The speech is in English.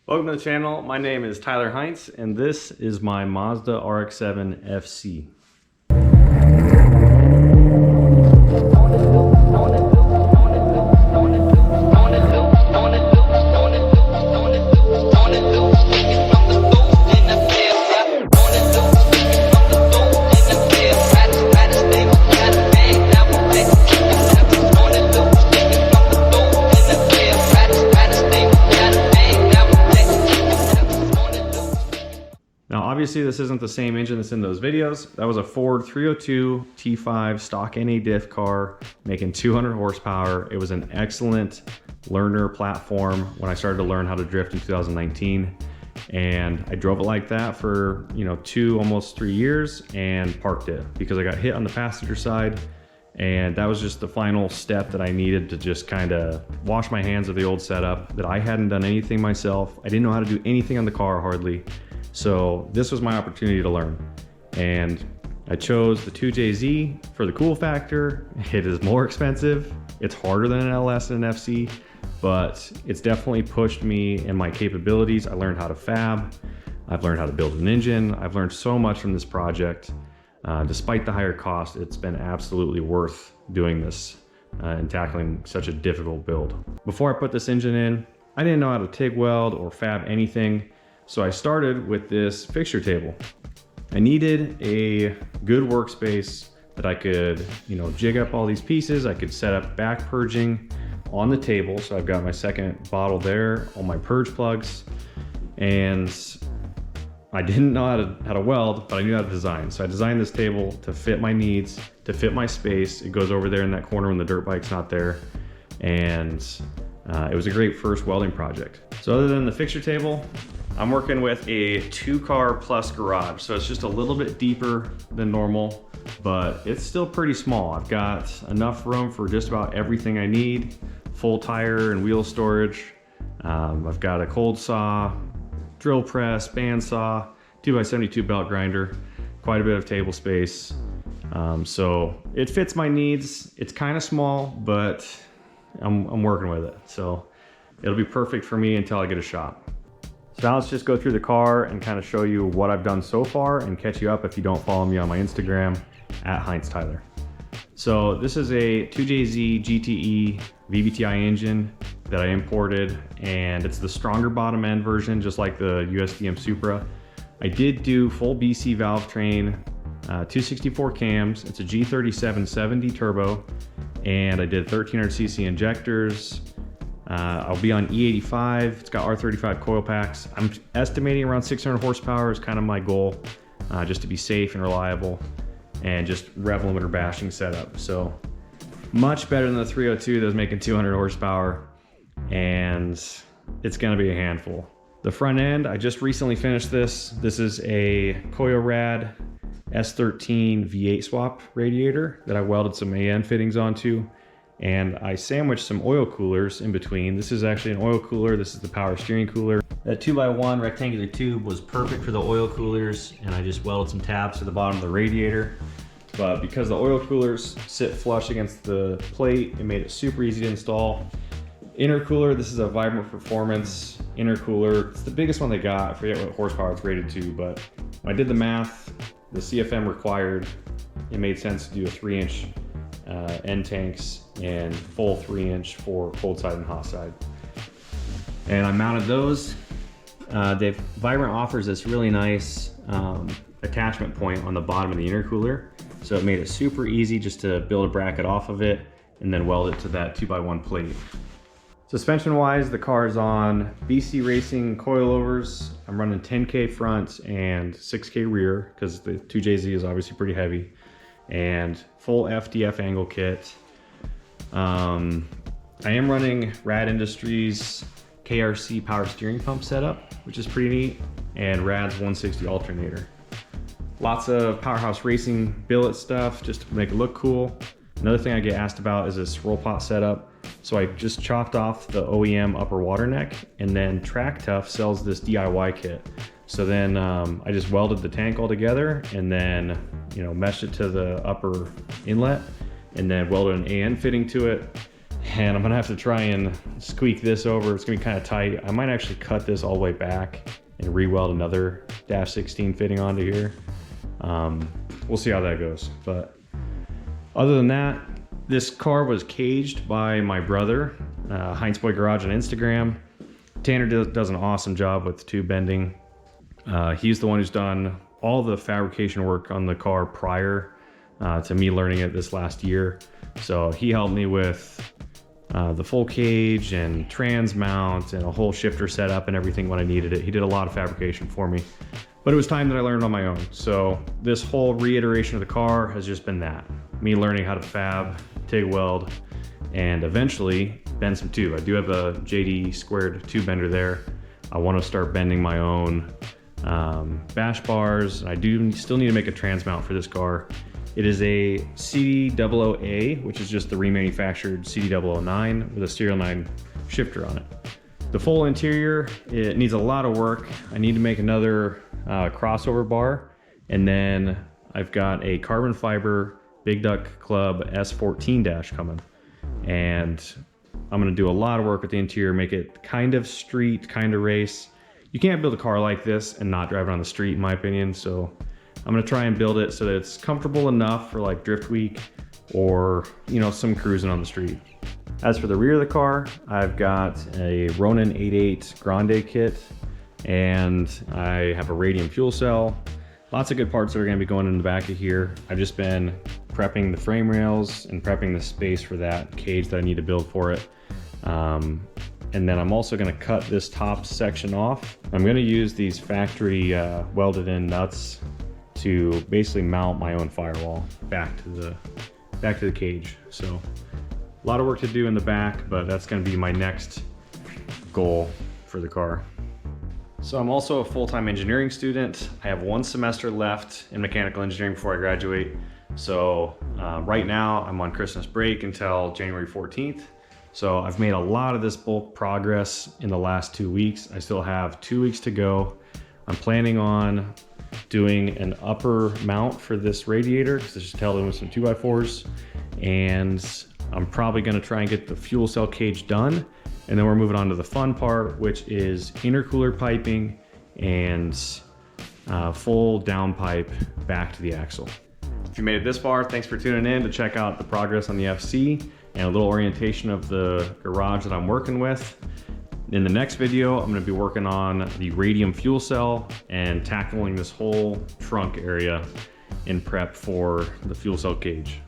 Welcome to the channel. My name is Tyler Heinz, and this is my Mazda RX7 FC. Now, obviously, this isn't the same engine that's in those videos. That was a Ford 302 T5 stock NA diff car making 200 horsepower. It was an excellent learner platform when I started to learn how to drift in 2019. And I drove it like that for, almost 3 years and parked it because I got hit on the passenger side. And that was just the final step that I needed to just kind of wash my hands of the old setup, that I hadn't done anything myself. I didn't know how to do anything on the car hardly. So this was my opportunity to learn. And I chose the 2JZ for the cool factor. It is more expensive. It's harder than an LS and an FC, but it's definitely pushed me in my capabilities. I learned how to fab. I've learned how to build an engine. I've learned so much from this project. Despite the higher cost, it's been absolutely worth doing this and tackling such a difficult build. Before I put this engine in, I didn't know how to TIG weld or fab anything. So I started with this fixture table. I needed a good workspace that I could, jig up all these pieces. I could set up back purging on the table. So I've got my second bottle there, all my purge plugs. And I didn't know how to weld, but I knew how to design. So I designed this table to fit my needs, to fit my space. It goes over there in that corner when the dirt bike's not there. And it was a great first welding project. So other than the fixture table, I'm working with a 2-car plus garage. So it's just a little bit deeper than normal, but it's still pretty small. I've got enough room for just about everything I need. Full tire and wheel storage. I've got a cold saw, drill press, bandsaw, 2x72 belt grinder, quite a bit of table space. So it fits my needs. It's kind of small, but I'm working with it. So it'll be perfect for me until I get a shop. So now let's just go through the car and kind of show you what I've done so far and catch you up if you don't follow me on my Instagram @HeinzTyler. So this is a 2JZ GTE VVTi engine that I imported, and it's the stronger bottom end version, just like the USDM Supra. I did do full BC valve train, 264 cams. It's a G3770 turbo, and I did 1300cc injectors. I'll be on E85. It's got R35 coil packs. I'm estimating around 600 horsepower is kind of my goal, just to be safe and reliable, and just rev limiter bashing setup. So much better than the 302 that was making 200 horsepower, and it's gonna be a handful. The front end, I just recently finished this. This is a Koyorad S13 V8 swap radiator that I welded some AN fittings onto. And I sandwiched some oil coolers in between. This is actually an oil cooler. This is the power steering cooler. That 2x1 rectangular tube was perfect for the oil coolers, and I just welded some tabs to the bottom of the radiator. But because the oil coolers sit flush against the plate, it made it super easy to install. Intercooler, this is a Vibrant Performance intercooler. It's the biggest one they got. I forget what horsepower it's rated to, but when I did the math, the CFM required, it made sense to do a 3-inch end tanks and full 3-inch for cold side and hot side. And I mounted those. Vibrant offers this really nice attachment point on the bottom of the intercooler. So it made it super easy just to build a bracket off of it and then weld it to that 2x1 plate. Suspension wise, the car is on BC Racing coilovers. I'm running 10K front and 6K rear because the 2JZ is obviously pretty heavy, and full FDF angle kit. I am running Rad Industries KRC power steering pump setup, which is pretty neat, and Rad's 160 alternator. Lots of Powerhouse Racing billet stuff just to make it look cool. Another thing I get asked about is this roll pot setup. So I just chopped off the OEM upper water neck, and then Track Tough sells this DIY kit. So then I just welded the tank all together and then meshed it to the upper inlet, and then welded an AN fitting to it. And I'm gonna have to try and squeak this over. It's gonna be kind of tight. I might actually cut this all the way back and re-weld another dash 16 fitting onto here. We'll see how that goes. But other than that, this car was caged by my brother, Heinz Boy Garage on Instagram. Tanner does an awesome job with tube bending. He's the one who's done all the fabrication work on the car prior to me learning it this last year. So he helped me with the full cage and trans mount and a whole shifter setup and everything when I needed it. He did a lot of fabrication for me, but it was time that I learned on my own. So this whole reiteration of the car has just been that. Me learning how to fab, TIG weld, and eventually bend some tube. I do have a JD squared tube bender there. I want to start bending my own bash bars. I do still need to make a trans mount for this car. It is a CD00A, which is just the remanufactured CD009 with a serial 9 shifter on it. The full interior, it needs a lot of work. I need to make another crossover bar, and then I've got a carbon fiber Big Duck Club S14 dash coming. And I'm gonna do a lot of work with the interior, make it kind of street, kind of race. You can't build a car like this and not drive it on the street, in my opinion, so I'm gonna try and build it so that it's comfortable enough for like drift week or, you know, some cruising on the street. As for the rear of the car, I've got a Ronin 88 Grande kit, and I have a radium fuel cell. Lots of good parts that are gonna be going in the back of here. I've just been prepping the frame rails and prepping the space for that cage that I need to build for it. And then I'm also gonna cut this top section off. I'm gonna use these factory welded in nuts to basically mount my own firewall back to the cage. So a lot of work to do in the back, but that's gonna be my next goal for the car. So I'm also a full-time engineering student. I have 1 semester left in mechanical engineering before I graduate. So right now I'm on Christmas break until January 14th. So I've made a lot of this bulk progress in the last 2 weeks. I still have 2 weeks to go. I'm planning on doing an upper mount for this radiator because it's just held in with some 2x4s. And I'm probably gonna try and get the fuel cell cage done. And then we're moving on to the fun part, which is intercooler piping and full downpipe back to the axle. If you made it this far, thanks for tuning in to check out the progress on the FC and a little orientation of the garage that I'm working with. In the next video, I'm gonna be working on the radium fuel cell and tackling this whole trunk area in prep for the fuel cell cage.